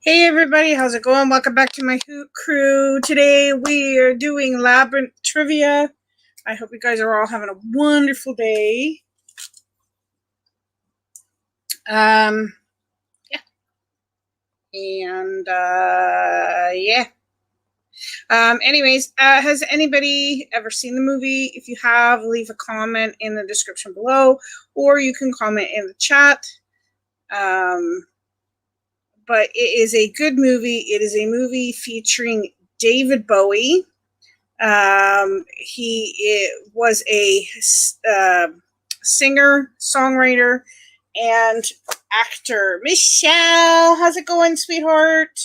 Hey everybody, how's it going? Welcome back to my Hoot Crew. Today we are doing Labyrinth Trivia. I hope you guys are all having a wonderful day. Yeah. And, yeah. Anyways, has anybody ever seen the movie? If you have, leave a comment in the description below, or you can comment in the chat. But it is a good movie. It is a movie featuring David Bowie. He was a singer, songwriter, and actor. Michelle, how's it going, sweetheart?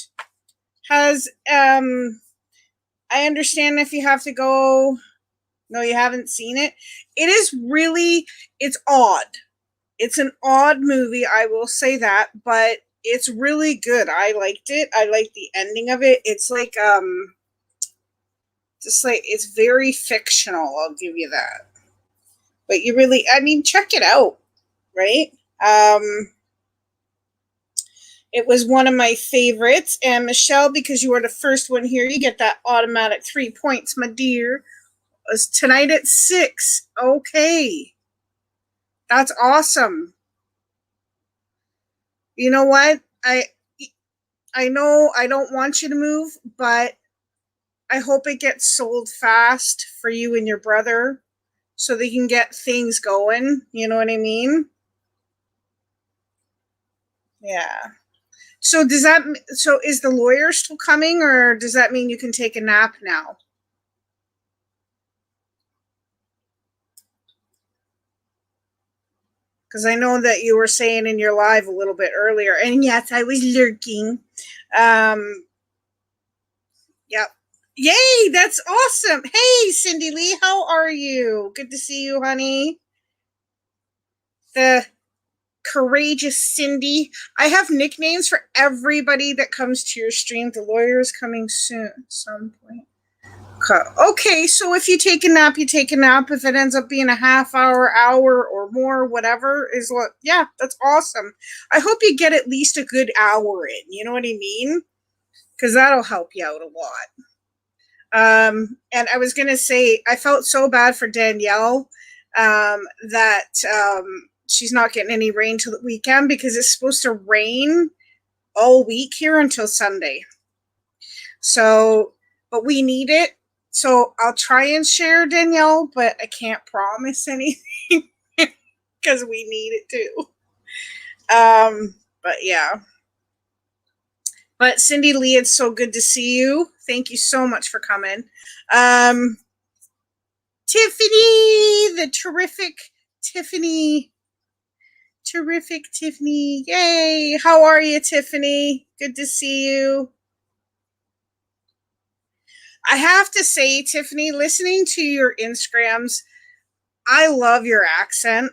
I understand if you have to go. No, you haven't seen it. It's odd. It's an odd movie, I will say that, but it's really good. I liked it. I liked the ending of it. It's like, it's very fictional, I'll give you that. But check it out, right? It was one of my favorites. And Michelle, because you are the first one here, you get that automatic 3 points, my dear. It's tonight at 6. Okay. That's awesome. You know what? I know I don't want you to move, but I hope it gets sold fast for you and your brother so they can get things going. You know what I mean? Yeah. So is the lawyer still coming, or does that mean you can take a nap now? Because I know that you were saying in your live a little bit earlier, and yes, I was lurking. Yep. Yay, that's awesome. Hey, Cindy Lee, how are you? Good to see you, honey. The courageous Cindy. I have nicknames for everybody that comes to your stream. The lawyer is coming soon at some point. Okay, so if you take a nap, you take a nap. If it ends up being a half hour, or more, whatever, yeah, that's awesome. I hope you get at least a good hour in. You know what I mean? Because that'll help you out a lot. And I was gonna say, I felt so bad for Danielle that she's not getting any rain till the weekend, because it's supposed to rain all week here until Sunday. So, but we need it. So I'll try and share, Danielle, but I can't promise anything because we need it too. But yeah. But Cindy Lee, it's so good to see you. Thank you so much for coming. Tiffany, the terrific Tiffany. Terrific Tiffany. Yay. How are you, Tiffany? Good to see you. I have to say, Tiffany, listening to your Instagrams, I love your accent.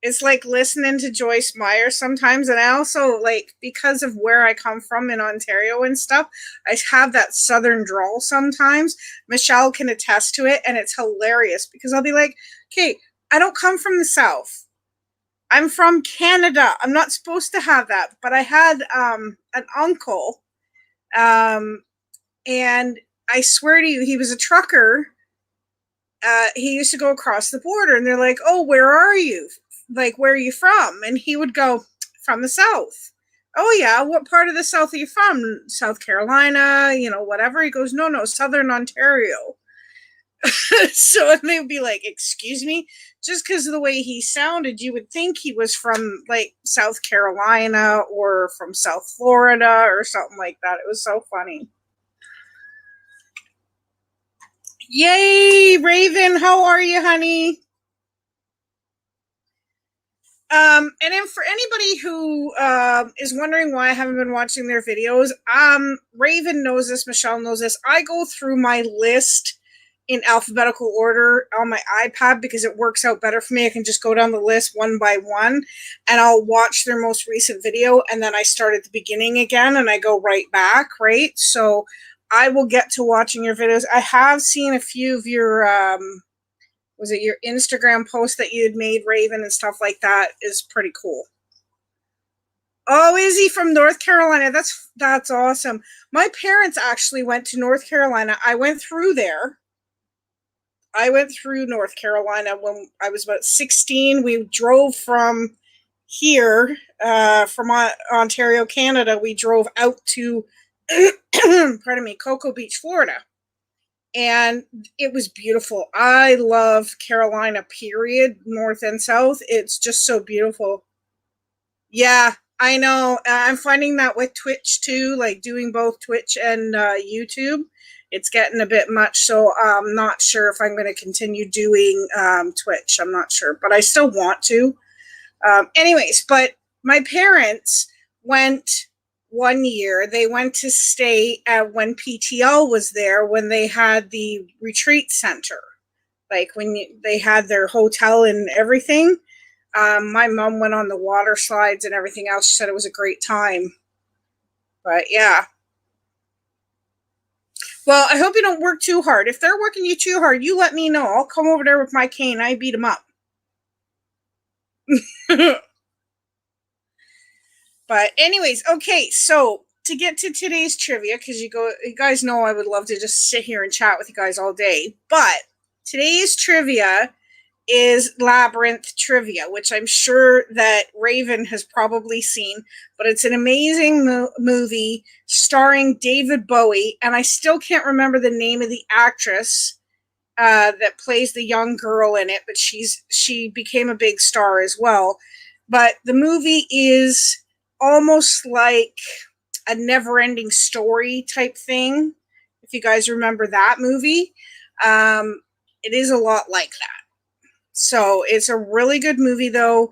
It's like listening to Joyce Meyer sometimes. And I also, like, because of where I come from in Ontario and stuff, I have that southern drawl sometimes. Michelle can attest to it. And it's hilarious because I'll be like, okay, I don't come from the South. I'm from Canada. I'm not supposed to have that. But I had an uncle, and I swear to you, he was a trucker. He used to go across the border, and they're like, oh, where are you? Like, where are you from? And he would go, from the South. Oh, yeah, what part of the South are you from? South Carolina, whatever. He goes, no, Southern Ontario. So they would be like, excuse me? Just because of the way he sounded, you would think he was from, like, South Carolina or from South Florida or something like that. It was so funny. Yay, Raven, how are you, honey? And then for anybody who is wondering why I haven't been watching their videos, Raven knows this, Michelle knows this. I go through my list in alphabetical order on my iPad because it works out better for me. I can just go down the list one by one, and I'll watch their most recent video, and then I start at the beginning again, and I go right back, right? So I will get to watching your videos. I have seen a few of your was it your Instagram post that you had made, Raven, and stuff like that is pretty cool. Oh, is he from North Carolina? That's awesome. My parents actually went to North Carolina. I went through there. I went through North Carolina when I was about 16. We drove from here, from Ontario, Canada. We drove out to, pardon me, Cocoa Beach, Florida. And it was beautiful. I love Carolina, period, north and south. It's just so beautiful. Yeah, I know. I'm finding that with Twitch too, like doing both Twitch and YouTube. It's getting a bit much, so I'm not sure if I'm going to continue doing Twitch. I'm not sure, but I still want to. Anyways, but my parents went one year. They went to stay at when PTL was there when they had the retreat center, like they had their hotel and everything. My mom went on the water slides and everything else. She said it was a great time. But yeah. Well, I hope you don't work too hard. If they're working you too hard, you let me know. I'll come over there with my cane. I beat them up. But anyways, okay, so to get to today's trivia, because you guys know I would love to just sit here and chat with you guys all day. But today's trivia is Labyrinth Trivia, which I'm sure that Raven has probably seen, but it's an amazing movie starring David Bowie, and I still can't remember the name of the actress that plays the young girl in it, but she became a big star as well. But the movie is almost like a never-ending story type thing, if you guys remember that movie. It is a lot like that. So it's a really good movie, though,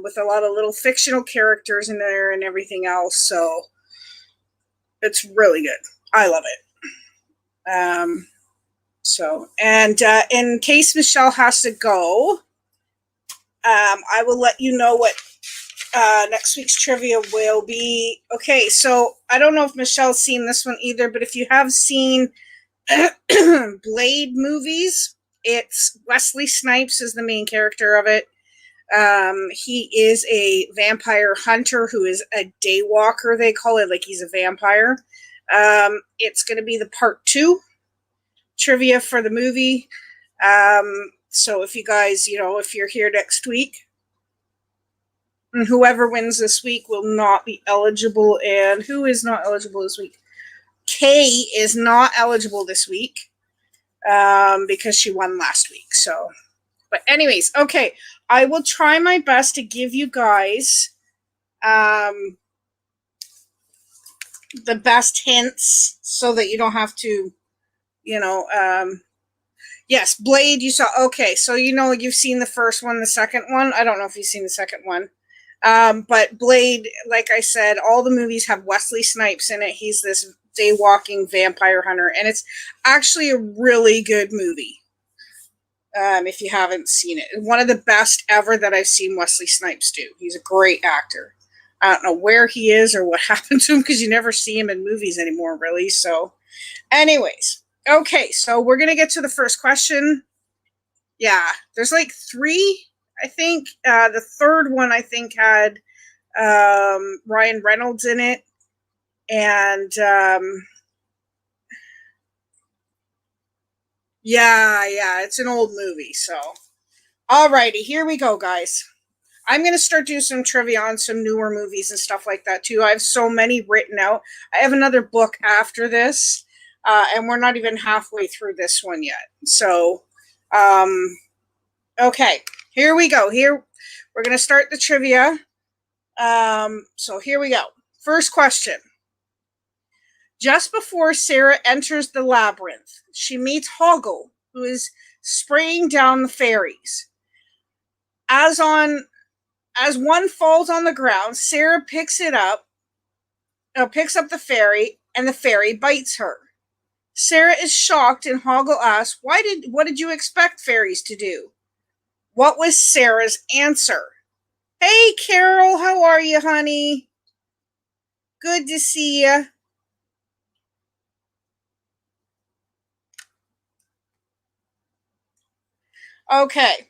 with a lot of little fictional characters in there and everything else. So it's really good. I love it. And in case Michelle has to go, I will let you know what next week's trivia will be. Okay, so I don't know if Michelle's seen this one either, but if you have seen Blade movies, it's Wesley Snipes is the main character of it. He is a vampire hunter who is a daywalker, they call it, like he's a vampire. It's going to be the part 2 trivia for the movie. So if you guys, if you're here next week, and whoever wins this week will not be eligible. And who is not eligible this week? Kay is not eligible this week. Because she won last week. So, but anyways, okay. I will try my best to give you guys the best hints so that you don't have to, yes, Blade, you saw. Okay, so you've seen the first one, the second one. I don't know if you've seen the second one. But Blade, like I said, all the movies have Wesley Snipes in it. He's this day-walking vampire hunter, and it's actually a really good movie. If you haven't seen it, one of the best ever that I've seen Wesley Snipes do. He's a great actor. I don't know where he is or what happened to him because you never see him in movies anymore, really. So, anyways, okay, so we're gonna get to the first question. Yeah, there's like 3. I think the third one I think had Ryan Reynolds in it. And yeah, it's an old movie. So, alrighty, here we go, guys. I'm going to start doing some trivia on some newer movies and stuff like that, too. I have so many written out. I have another book after this, and we're not even halfway through this one yet. So, okay, here we go. Here, we're going to start the trivia. So, here we go. First question. Just before Sarah enters the labyrinth, she meets Hoggle, who is spraying down the fairies. As one falls on the ground, Sarah picks up the fairy, and the fairy bites her. Sarah is shocked, and Hoggle asks, what did you expect fairies to do? What was Sarah's answer? Hey, Carol, how are you, honey? Good to see you. Okay,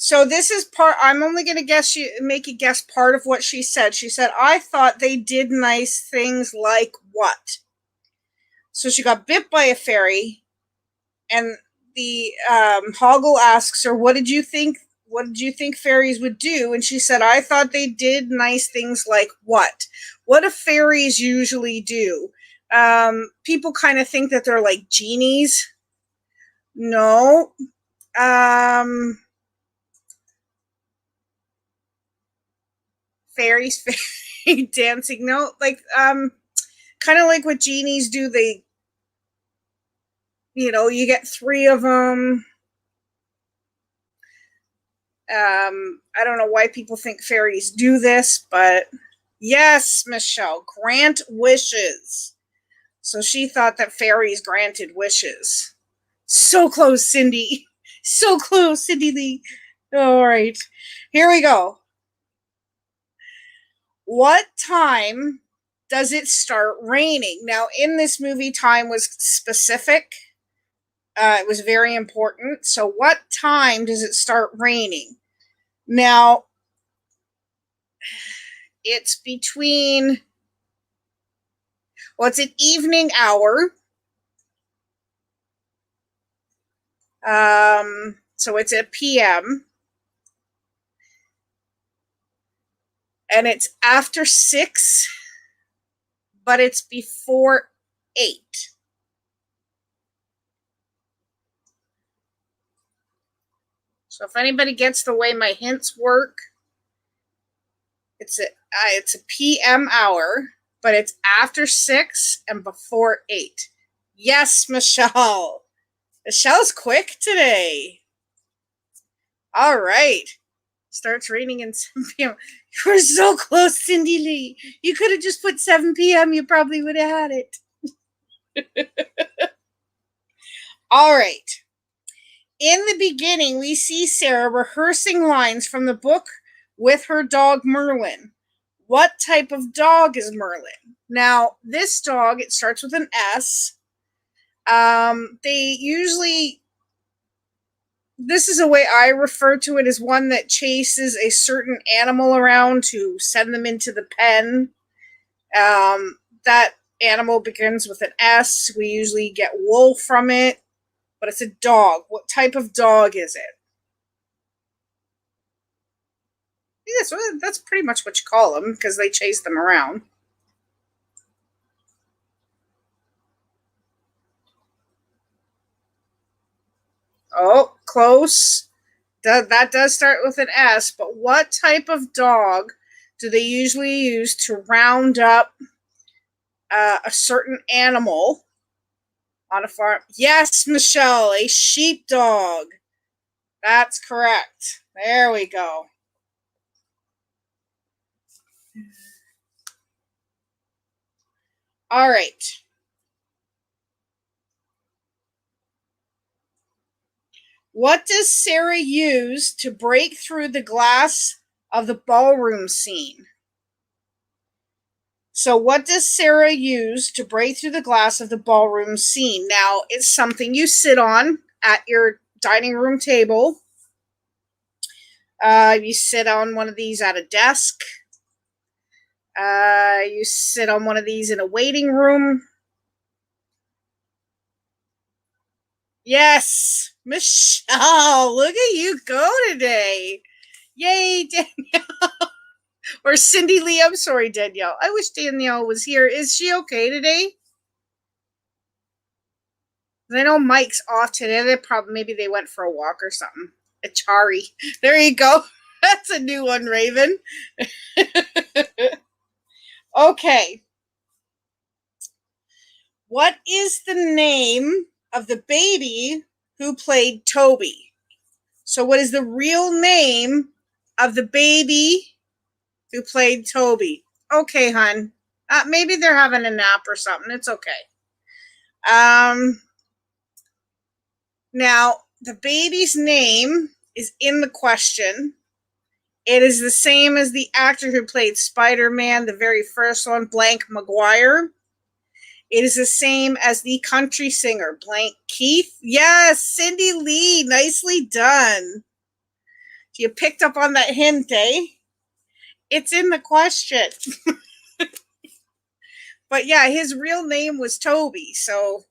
So this is part, I'm only going to make you guess part of what she said. She said, I thought they did nice things like what? So she got bit by a fairy, and the Hoggle asks her, what did you think? What did you think fairies would do? And she said, I thought they did nice things like what? What do fairies usually do? People kind of think that they're like genies. No. Fairies, fairy dancing. No, like, kind of like what genies do. They, you get 3 of them. I don't know why people think fairies do this, but yes, Michelle, grant wishes. So she thought that fairies granted wishes. So close, Cindy. So close, Cindy Lee. All right, here we go. What time does it start raining? Now, in this movie, time was specific. It was very important. So what time does it start raining? Now, it's between, well, it's an evening hour. So it's a PM. And it's after 6, but it's before 8. So if anybody gets the way my hints work, it's a PM hour, but it's after 6 and before 8. Yes, Michelle. Michelle's quick today. All right. Starts raining in 7 p.m. You were so close, Cindy Lee. You could have just put 7 p.m. You probably would have had it. All right. In the beginning, we see Sarah rehearsing lines from the book with her dog Merlin. What type of dog is Merlin? Now, this dog, it starts with an S. They usually, this is a way I refer to it, as one that chases a certain animal around to send them into the pen. That animal begins with an S. We usually get wool from it, but it's a dog. What type of dog is it? Yeah, that's pretty much what you call them, because they chase them around. Oh, close. That does start with an S, but what type of dog do they usually use to round up a certain animal on a farm? Yes, Michelle, a sheepdog. That's correct. There we go. All right. What does Sarah use to break through the glass of the ballroom scene? So what does Sarah use to break through the glass of the ballroom scene? Now, it's something you sit on at your dining room table. You sit on one of these at a desk. You sit on one of these in a waiting room. Yes, Michelle, look at you go today. Yay, Danielle. Or Cindy Lee, I'm sorry, Danielle. I wish Danielle was here. Is she okay today? I know Mike's off today. Maybe they went for a walk or something. Achari. There you go. That's a new one, Raven. Okay. What is the name of the baby who played Toby? So what is the real name of the baby who played Toby? Okay, hun. Maybe they're having a nap or something. It's okay. Now, the baby's name is in the question. It is the same as the actor who played Spider-Man, the very first one, Blank McGuire. It is the same as the country singer, Blank Keith. Yes, Cindy Lee, nicely done. You picked up on that hint, eh? It's in the question. But yeah, his real name was Toby, so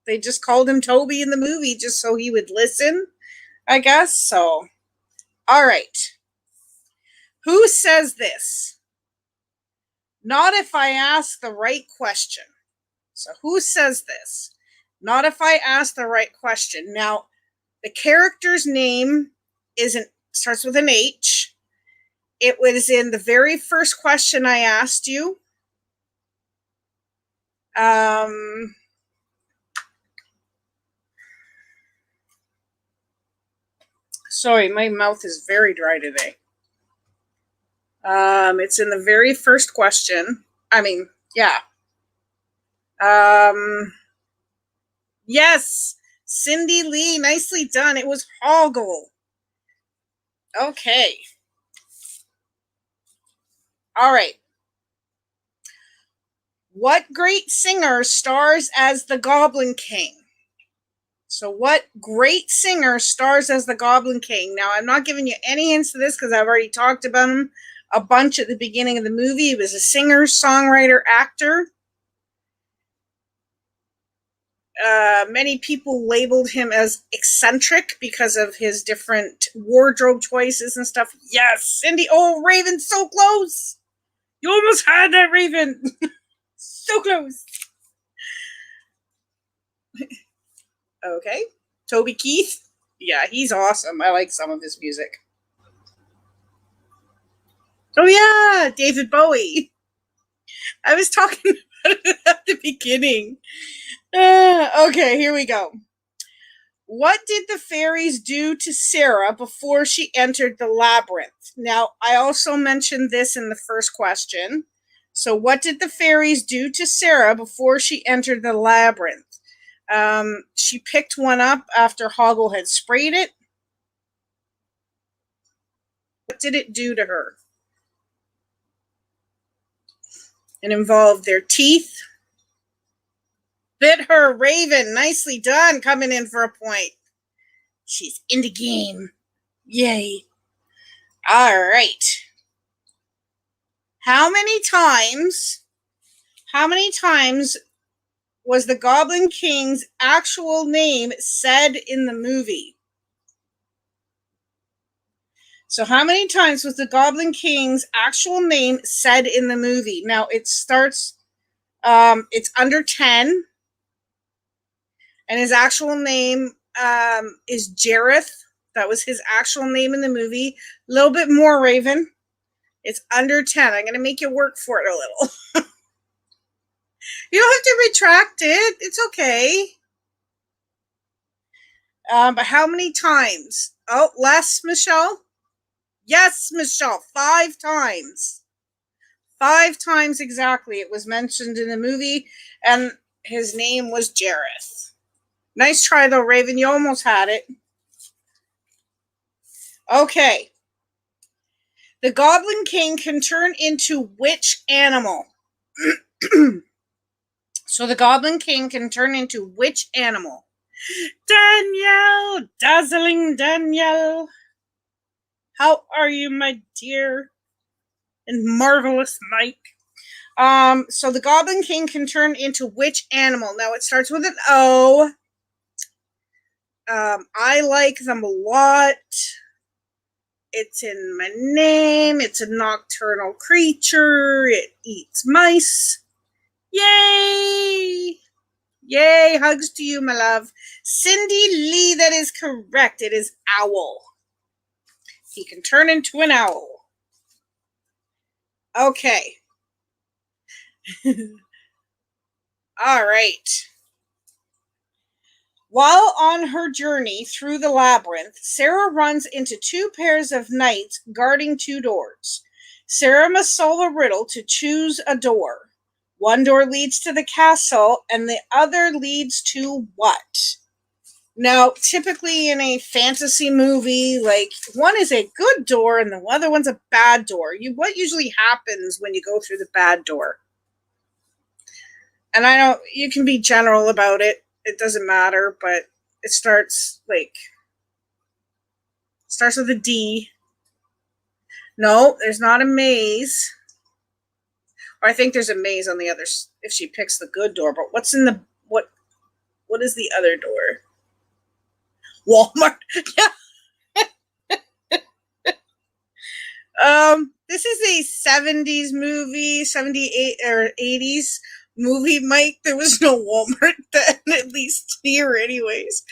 they just called him Toby in the movie just so he would listen, I guess. So, all right. Who says this? Not if I ask the right question. So who says this? Not if I ask the right question. Now, the character's name starts with an H. It was in the very first question I asked you. Sorry, my mouth is very dry today. It's in the very first question. I mean, yeah. Yes, Cindy Lee, nicely done. It was Hoggle. Okay. All right. What great singer stars as the Goblin King? So what great singer stars as the Goblin King? Now, I'm not giving you any hints to this because I've already talked about him a bunch at the beginning of the movie. He was a singer, songwriter, actor. Many people labeled him as eccentric because of his different wardrobe choices and stuff. Yes, Cindy. Oh, Raven, so close. You almost had that, Raven. So close. Okay. Toby Keith. Yeah, he's awesome. I like some of his music. Oh, yeah, David Bowie. I was talking about it at the beginning. Okay, here we go. What did the fairies do to Sarah before she entered the labyrinth? Now, I also mentioned this in the first question. So, what did the fairies do to Sarah before she entered the labyrinth? She picked one up after Hoggle had sprayed it. What did it do to her? It involved their teeth. Bit her. Raven, nicely done, coming in for a point. She's in the game. Yay. All right. How many times was the Goblin King's actual name said in the movie? So how many times was the Goblin King's actual name said in the movie? Now it starts, it's under 10. And his actual name is Jareth. That was his actual name in the movie. A little bit more, Raven. It's under 10. I'm going to make you work for it a little. You don't have to retract it. It's okay. But how many times? Oh, less, Michelle? Yes, Michelle. 5 times. 5 times exactly. It was mentioned in the movie, and his name was Jareth. Nice try, though, Raven. You almost had it. Okay. The Goblin King can turn into which animal? So the Goblin King can turn into which animal? Danielle! Dazzling Danielle! How are you, my dear and marvelous Mike? So the Goblin King can turn into which animal? Now it starts with an O. I like them a lot. It's in my name. It's a nocturnal creature. It eats mice. Yay! Yay! Hugs to you, my love. Cindy Lee, that is correct. It is owl. He can turn into an owl. Okay. All right. While on her journey through the labyrinth, Sarah runs into 2 pairs of knights guarding 2 doors. Sarah must solve a riddle to choose a door. One door leads to the castle, and the other leads to what? Now, typically in a fantasy movie, like, one is a good door and the other one's a bad door. What usually happens when you go through the bad door? And I know you can be general about it. It doesn't matter, but it starts with a D. No, there's not a maze. Or I think there's a maze on the other if she picks the good door. But what's in the what is the other door? Walmart. This is a 70s movie, 78 or 80s movie, Mike. There was no Walmart then, at least here, anyways.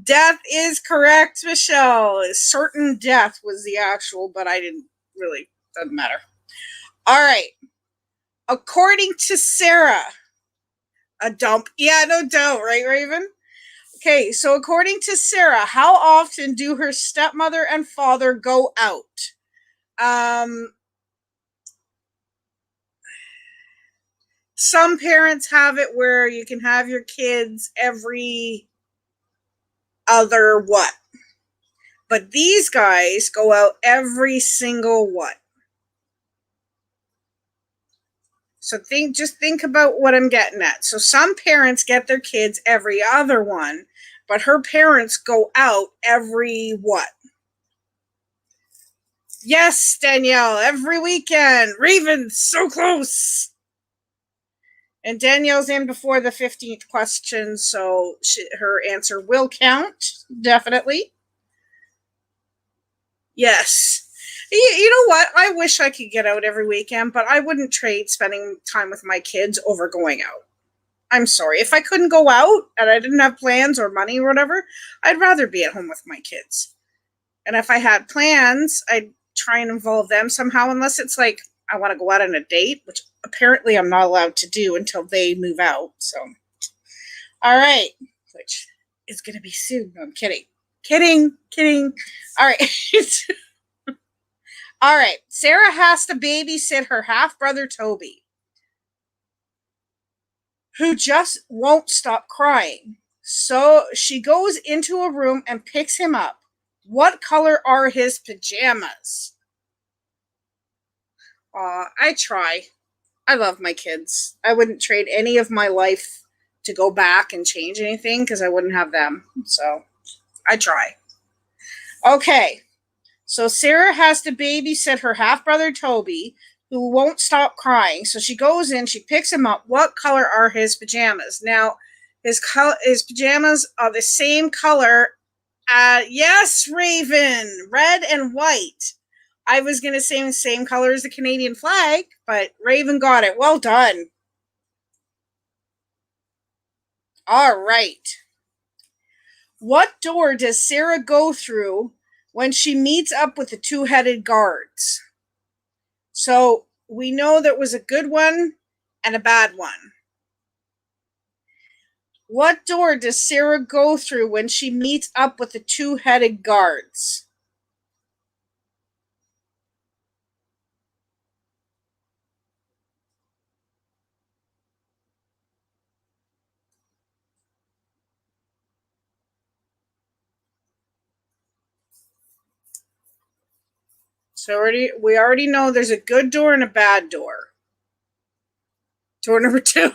Death is correct, Michelle. Certain death was the actual, but I didn't really, doesn't matter. All right. According to Sarah, a dump. Yeah, no doubt, right, Raven? Okay, so according to Sarah, how often do her stepmother and father go out? Some parents have it where you can have your kids every other what? But these guys go out every single what? So just think about what I'm getting at. So some parents get their kids every other one, but her parents go out every what? Yes, Danielle, every weekend. Raven, so close. And Danielle's in before the 15th question, so her answer will count, definitely. Yes. You know what? I wish I could get out every weekend, but I wouldn't trade spending time with my kids over going out. I'm sorry. If I couldn't go out and I didn't have plans or money or whatever, I'd rather be at home with my kids. And if I had plans, I'd try and involve them somehow, unless it's like I want to go out on a date, which apparently I'm not allowed to do until they move out. So, all right, which is going to be soon. No, I'm kidding. Kidding. All right. All right. Sarah has to babysit her half brother, Toby, who just won't stop crying. So she goes into a room and picks him up. What color are his pajamas? I try. I love my kids. I wouldn't trade any of my life to go back and change anything because I wouldn't have them. So I try. Okay. So Sarah has to babysit her half brother Toby, who won't stop crying. So she goes in, she picks him up. What color are his pajamas? Now, his pajamas are the same color. Yes, Raven, red and white. I was going to say the same color as the Canadian flag, but Raven got it. Well done. All right. What door does Sarah go through when she meets up with the two-headed guards? So we know there was a good one and a bad one. What door does Sarah go through when she meets up with the two-headed guards? So we already know there's a good door and a bad door. Door number 2.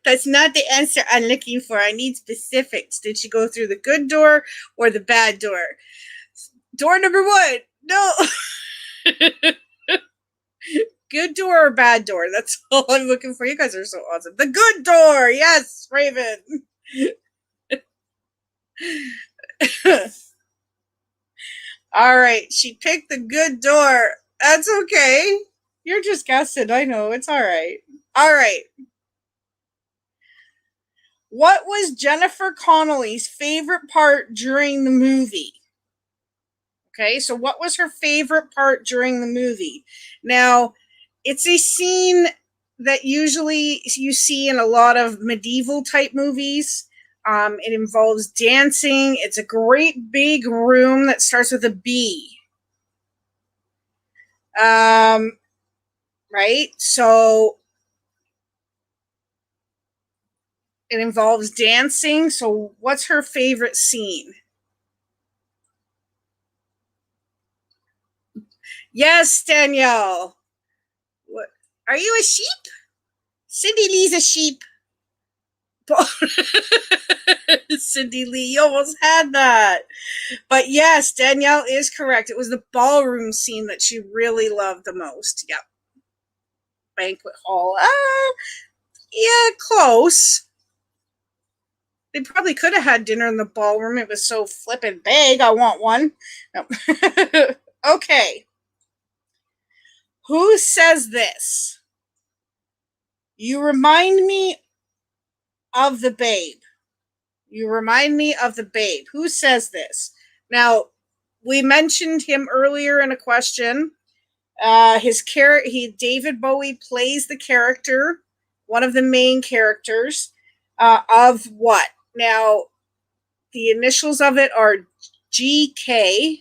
That's not the answer I'm looking for. I need specifics. Did she go through the good door or the bad door? Door number 1. No. Good door or bad door? That's all I'm looking for. You guys are so awesome. The good door. Yes, Raven. All right. She picked the good door. That's okay. You're just guessing. I know. It's all right. All right. What was Jennifer Connelly's favorite part during the movie? Okay, so what was her favorite part during the movie? Now, it's a scene that usually you see in a lot of medieval type movies. It involves dancing. It's a great big room that starts with a B. Right? So it involves dancing. So what's her favorite scene? Yes, Danielle. What? Are you a sheep? Cindy Lee's a sheep. Cindy Lee, you almost had that. But yes, Danielle is correct. It was the ballroom scene that she really loved the most. Yep. Banquet hall. Yeah, close. They probably could have had dinner in the ballroom. It was so flippin' big. I want one. No. Okay. Who says this? You remind me of the babe. You remind me of the babe. Who says this? Now, we mentioned him earlier in a question. David Bowie plays the character, one of the main characters, of what? Now, the initials of it are GK.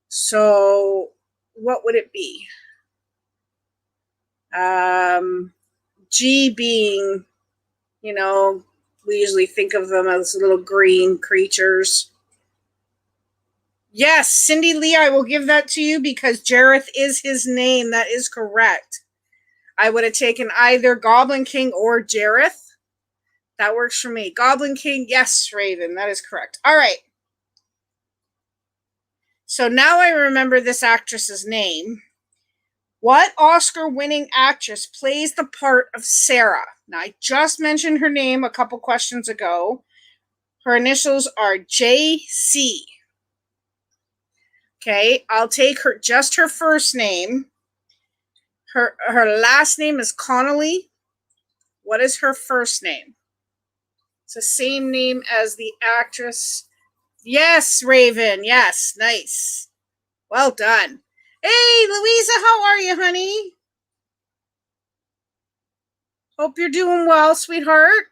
So, what would it be? G being, we usually think of them as little green creatures. Yes, Cindy Lee, I will give that to you because Jareth is his name. That is correct. I would have taken either Goblin King or Jareth. That works for me. Goblin King, yes, Raven. That is correct. All right. So now I remember this actress's name. What Oscar-winning actress plays the part of Sarah? Now, I just mentioned her name a couple questions ago. Her initials are JC. Okay, I'll take her first name. Her last name is Connelly. What is her first name? It's the same name as the actress. Yes, Raven. Yes, nice. Well done. Hey, Louisa, how are you, honey? Hope you're doing well, sweetheart.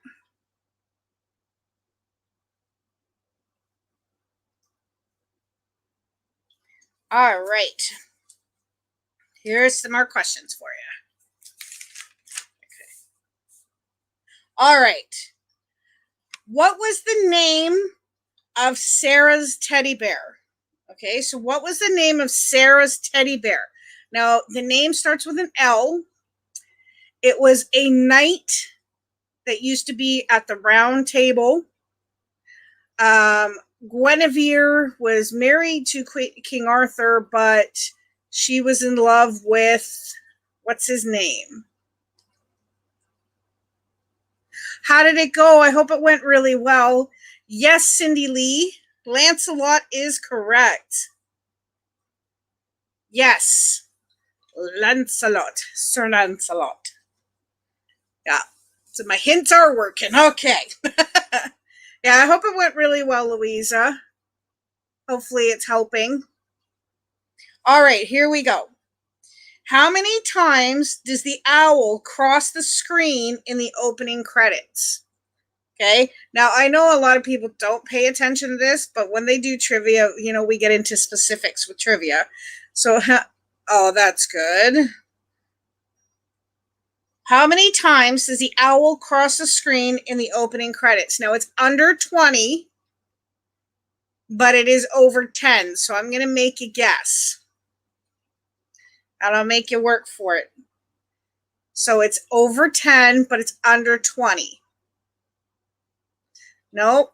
All right. Here's some more questions for you. Okay. All right. What was the name of Sarah's teddy bear? Okay, so what was the name of Sarah's teddy bear? Now, the name starts with an L. It was a knight that used to be at the round table. Guinevere was married to King Arthur, but she was in love with, what's his name? How did it go? I hope it went really well. Yes, Cindy Lee. Lancelot is correct. Yes. Lancelot. Sir Lancelot. Yeah. So my hints are working. Okay. Yeah, I hope it went really well, Louisa. Hopefully it's helping. All right, here we go. How many times does the owl cross the screen in the opening credits? Okay. Now, I know a lot of people don't pay attention to this, but when they do trivia, we get into specifics with trivia. So, oh, that's good. How many times does the owl cross the screen in the opening credits? Now, it's under 20, but it is over 10. So I'm going to make you guess. And I'll make you work for it. So it's over 10, but it's under 20. Nope.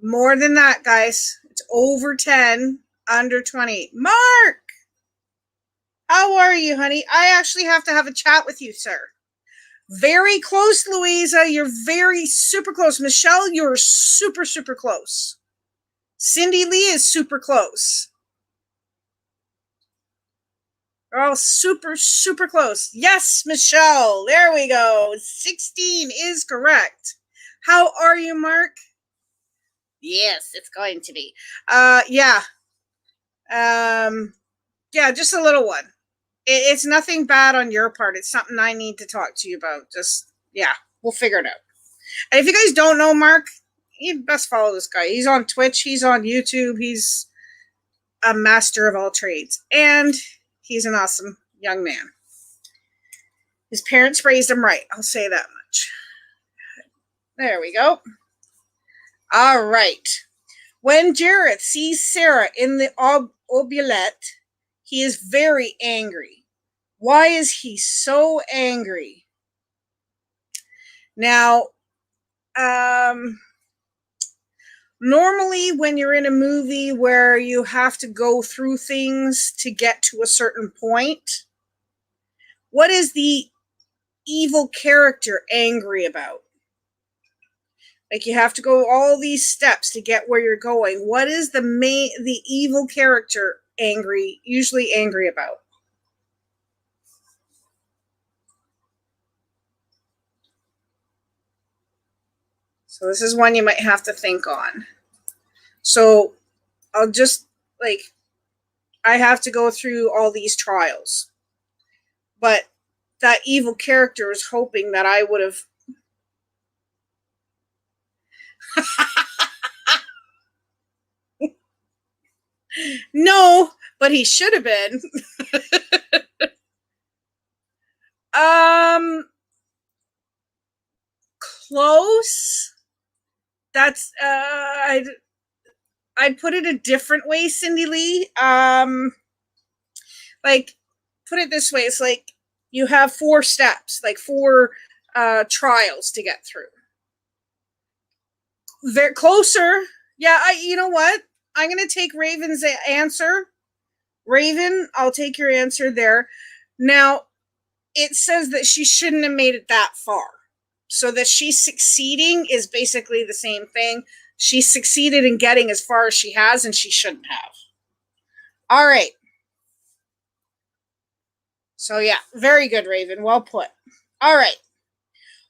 More than that, guys. It's over 10, under 20. Mark! How are you, honey? I actually have to have a chat with you, sir. Very close, Louisa. You're very super close. Michelle, you're super, super close. Cindy Lee is super close. They're all super, super close. Yes, Michelle. There we go. 16 is correct. How are you, Mark? Yes, it's going to be. Yeah. Yeah, just a little one. It's nothing bad on your part. It's something I need to talk to you about. Just, yeah, we'll figure it out. And if you guys don't know Mark, you best follow this guy. He's on Twitch. He's on YouTube. He's a master of all trades. And he's an awesome young man. His parents raised him right. I'll say that much. There we go. All right. When Jareth sees Sarah in the oubliette, he is very angry. Why is he so angry? Now, normally when you're in a movie where you have to go through things to get to a certain point, what is the evil character angry about? Like, you have to go all these steps to get where you're going. What is the evil character usually angry about? So this is one you might have to think on. So I'll just, I have to go through all these trials. But that evil character is hoping that I would have. No, but he should have been. Close. That's I'd put it a different way, Cindy Lee. Put it this way: it's like you have 4 steps, like 4 trials to get through. Very closer. Yeah, you know what? I'm gonna take Raven's answer. Raven, I'll take your answer there. Now, it says that she shouldn't have made it that far. So that she's succeeding is basically the same thing. She succeeded in getting as far as she has, and she shouldn't have. All right. So, yeah, very good, Raven. Well put. All right.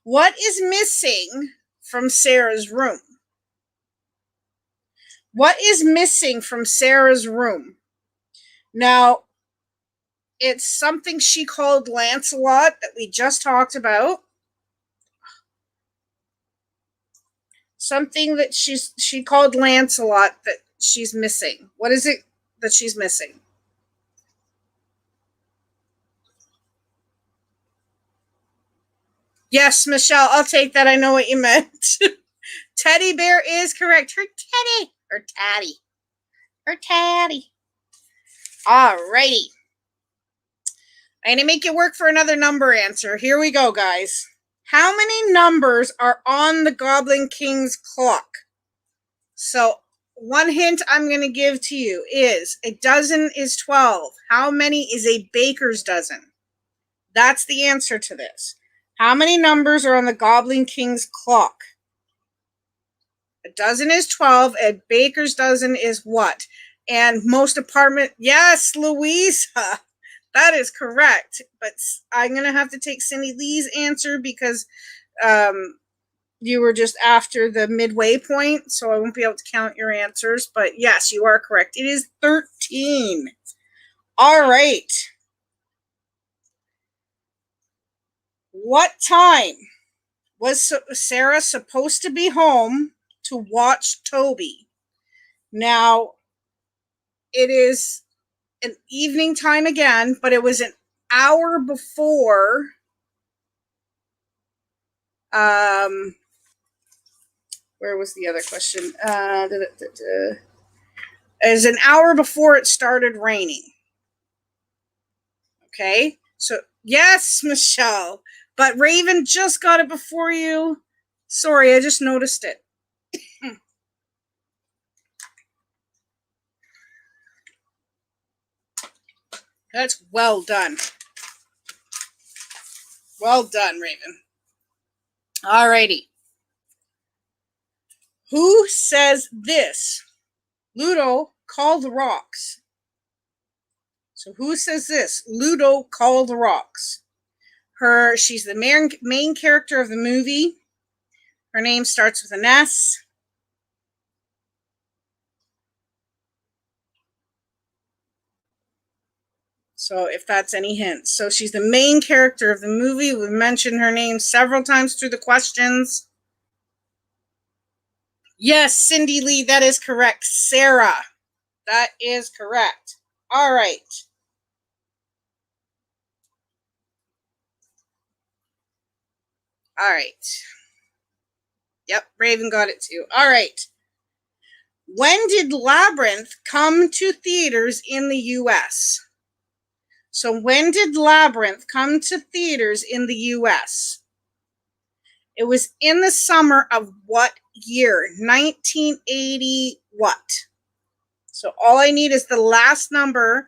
What is missing from Sarah's room? What is missing from Sarah's room? Now, it's something she called Lancelot that we just talked about. Something that she called Lancelot that she's missing. What is it that she's missing? Yes, Michelle, I'll take that. I know what you meant. Teddy bear is correct. Her teddy. Or tatty. Her tatty. Alrighty. I'm going to make it work for another number answer. Here we go, guys. How many numbers are on the Goblin King's clock? So, one hint I'm going to give to you is a dozen is 12. How many is a baker's dozen? That's the answer to this. How many numbers are on the Goblin King's clock? A dozen is 12. A baker's dozen is what? And most apartment... Yes, Louisa. That is correct. But I'm going to have to take Cindy Lee's answer because you were just after the midway point, so I won't be able to count your answers. But yes, you are correct. It is 13. All right. What time was Sarah supposed to be home to watch Toby? Now, it is an evening time again, but it was an hour before where was the other question? It was an hour before it started raining. Okay, so yes, Michelle, but Raven just got it before you. Sorry, I just noticed it. That's well done. Well done, Raven. Alrighty. Who says this? Ludo called the rocks. So who says this? Ludo called the rocks. She's the main character of the movie. Her name starts with an S. So if that's any hint. So she's the main character of the movie. We've mentioned her name several times through the questions. Yes, Cindy Lee, that is correct. Sarah. That is correct. All right. All right. Yep, Raven got it too. All right. When did Labyrinth come to theaters in the U.S.? So when did Labyrinth come to theaters in the US? It was in the summer of what year? 1980 what? So all I need is the last number,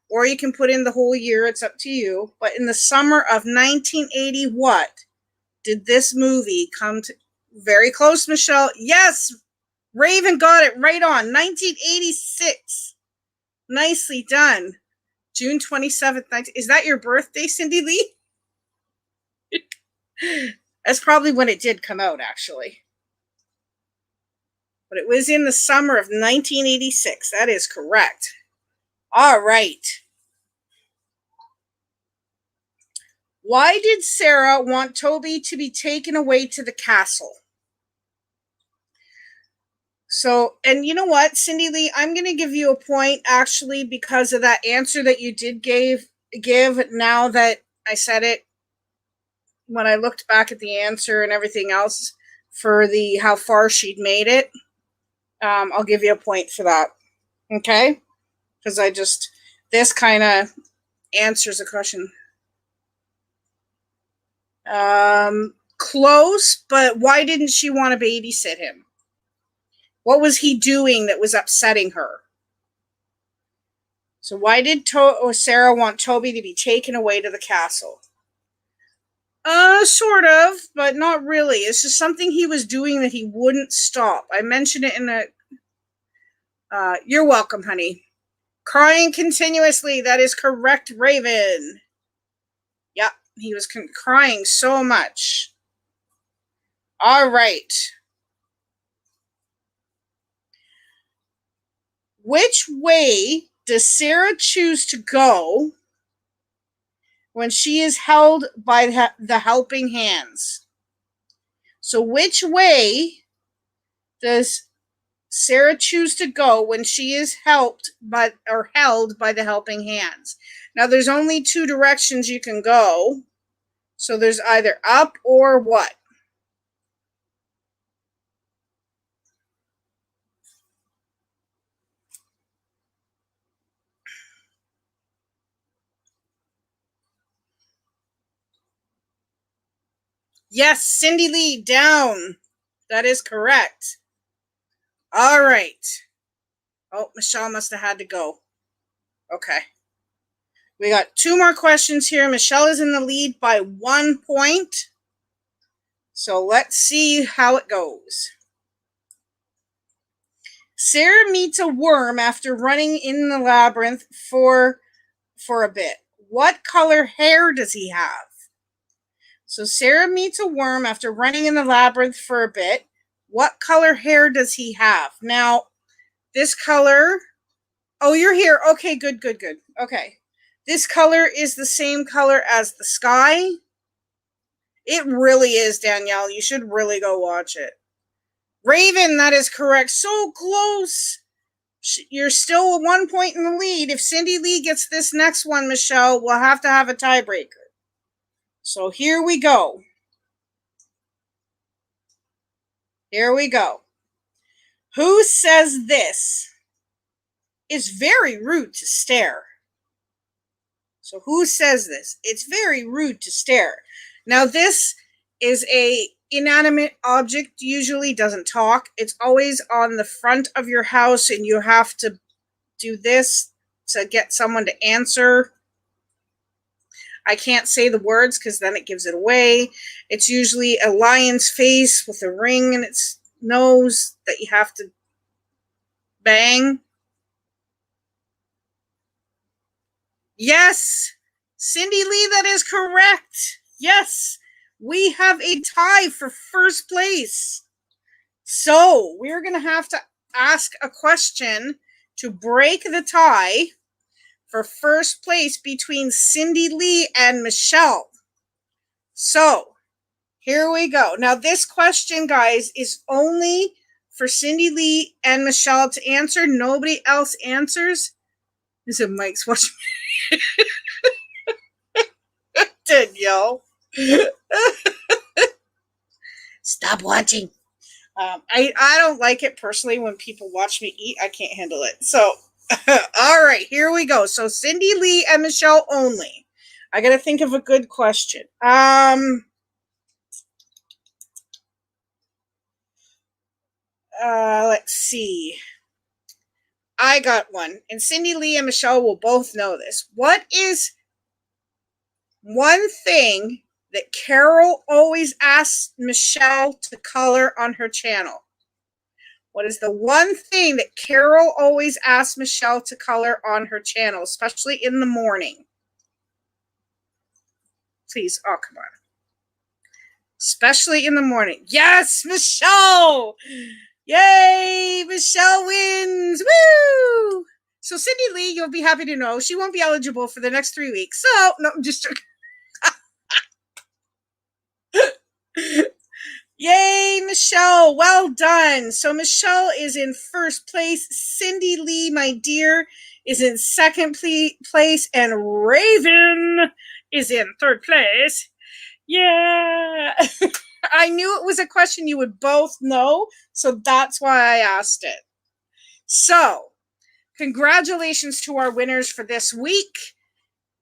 or you can put in the whole year. It's up to you. But in the summer of 1980 what did this movie come to? Very close, Michelle. Yes, Raven got it right on. 1986. Nicely done. June 27th. Is that your birthday, Cindy Lee? That's probably when it did come out, actually. But it was in the summer of 1986. That is correct. All right. Why did Sarah want Toby to be taken away to the castle? So, and you know what, Cindy Lee, I'm going to give you a point, actually, because of that answer that you did give now that I said it. When I looked back at the answer and everything else for the how far she'd made it, I'll give you a point for that. Okay? Because this kind of answers the question. Close, but why didn't she want to babysit him? What was he doing that was upsetting her? So why did Sarah want Toby to be taken away to the castle? Sort of, but not really. It's just something he was doing that he wouldn't stop. I mentioned it in the... you're welcome, honey. Crying continuously. That is correct, Raven. Yeah, he was crying so much. All right. Which way does Sarah choose to go when she is held by the helping hands? So which way does Sarah choose to go when she is held by the helping hands? Now there's only two directions you can go. So there's either up or what? Yes, Cindy Lee, down. That is correct. All right. Oh, Michelle must have had to go. Okay. We got two more questions here. Michelle is in the lead by 1 point. So let's see how it goes. Sarah meets a worm after running in the labyrinth for a bit. What color hair does he have? So Sarah meets a worm after running in the labyrinth for a bit. What color hair does he have? Now, this color... Oh, you're here. Okay, good. Okay. This color is the same color as the sky. It really is, Danielle. You should really go watch it. Raven, that is correct. So close. You're still 1 point in the lead. If Cindy Lee gets this next one, Michelle, we'll have to have a tiebreaker. So here we go. Who says this is very rude to stare? So who says this? It's very rude to stare. Now this is a inanimate object, usually doesn't talk. It's always on the front of your house and you have to do this to get someone to answer. I can't say the words because then it gives it away. It's usually a lion's face with a ring in its nose that you have to bang. Yes, Cindy Lee, that is correct. Yes, we have a tie for first place. So we're going to have to ask a question to break the tie for first place between Cindy Lee and Michelle. So here we go. Now this question, guys, is only for Cindy Lee and Michelle to answer. Nobody else answers. Is it Mike's watching? Danielle. Stop watching. I don't like it personally when people watch me eat. I can't handle it. So All right, here we go. So Cindy, Lee, and Michelle only. I got to think of a good question. Let's see. I got one, and Cindy, Lee, and Michelle will both know this. What is one thing that Carol always asks Michelle to color on her channel? What is the one thing that Carol always asks Michelle to color on her channel, especially in the morning? Please, oh, come on. Especially in the morning. Yes, Michelle! Yay! Michelle wins! Woo! So Cindy Lee, you'll be happy to know, she won't be eligible for the next 3 weeks. So, no, I'm just joking. Yay, Michelle. Well done. So Michelle is in first place. Cindy Lee, my dear, is in second place. And Raven is in third place. Yeah. I knew it was a question you would both know, so that's why I asked it. So, congratulations to our winners for this week.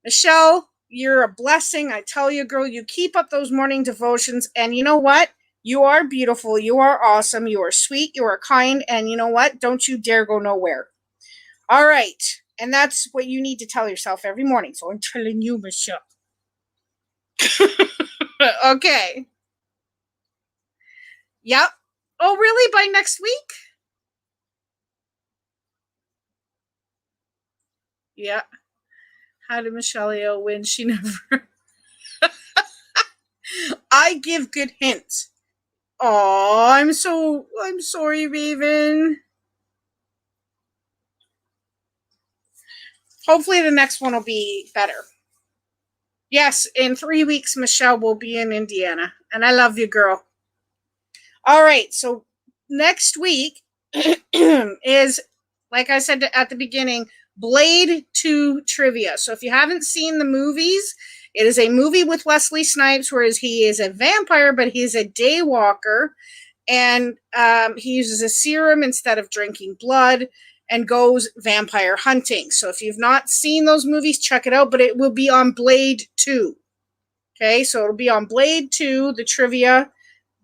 Michelle, you're a blessing. I tell you, girl, you keep up those morning devotions, and you know what? You are beautiful. You are awesome. You are sweet. You are kind. And you know what? Don't you dare go nowhere. All right. And that's what you need to tell yourself every morning. So I'm telling you, Michelle. Okay. Yep. Oh, really? By next week? Yeah. How did Michelle win? She never. I give good hints. Oh, I'm sorry, Raven. Hopefully the next one will be better. Yes, in 3 weeks, Michelle will be in Indiana. And I love you, girl. All right, so next week is, like I said at the beginning, Blade 2 trivia. So if you haven't seen the movies, it is a movie with Wesley Snipes where he is a vampire, but he's a day walker. And he uses a serum instead of drinking blood and goes vampire hunting. So if you've not seen those movies, check it out, but it will be on Blade 2. Okay, so it'll be on Blade 2, the trivia.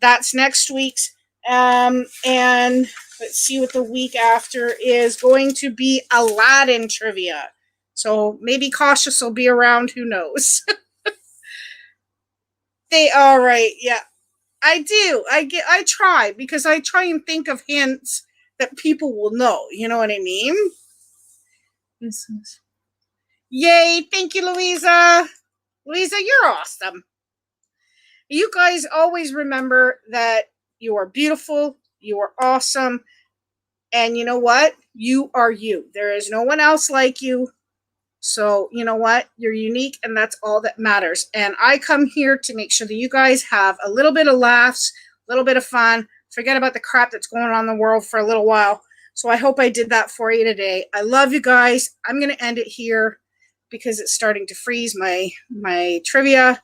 That's next week's. And let's see what the week after is going to be. Aladdin trivia. So maybe Cautious will be around, who knows. All right, yeah. I do. I try because I try and think of hints that people will know. You know what I mean? Yay! Thank you, Louisa. Louisa, you're awesome. You guys always remember that you are beautiful, you are awesome, and you know what? You are you. There is no one else like you. So, you know what? You're unique, and that's all that matters. And I come here to make sure that you guys have a little bit of laughs, a little bit of fun, forget about the crap that's going on in the world for a little while. So I hope I did that for you today. I love you guys. I'm going to end it here because it's starting to freeze my trivia.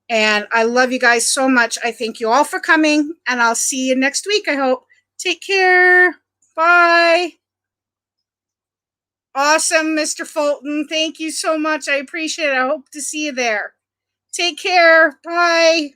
And I love you guys so much. I thank you all for coming, and I'll see you next week, I hope. Take care. Bye. Awesome, Mr. Fulton. Thank you so much. I appreciate it. I hope to see you there. Take care. Bye.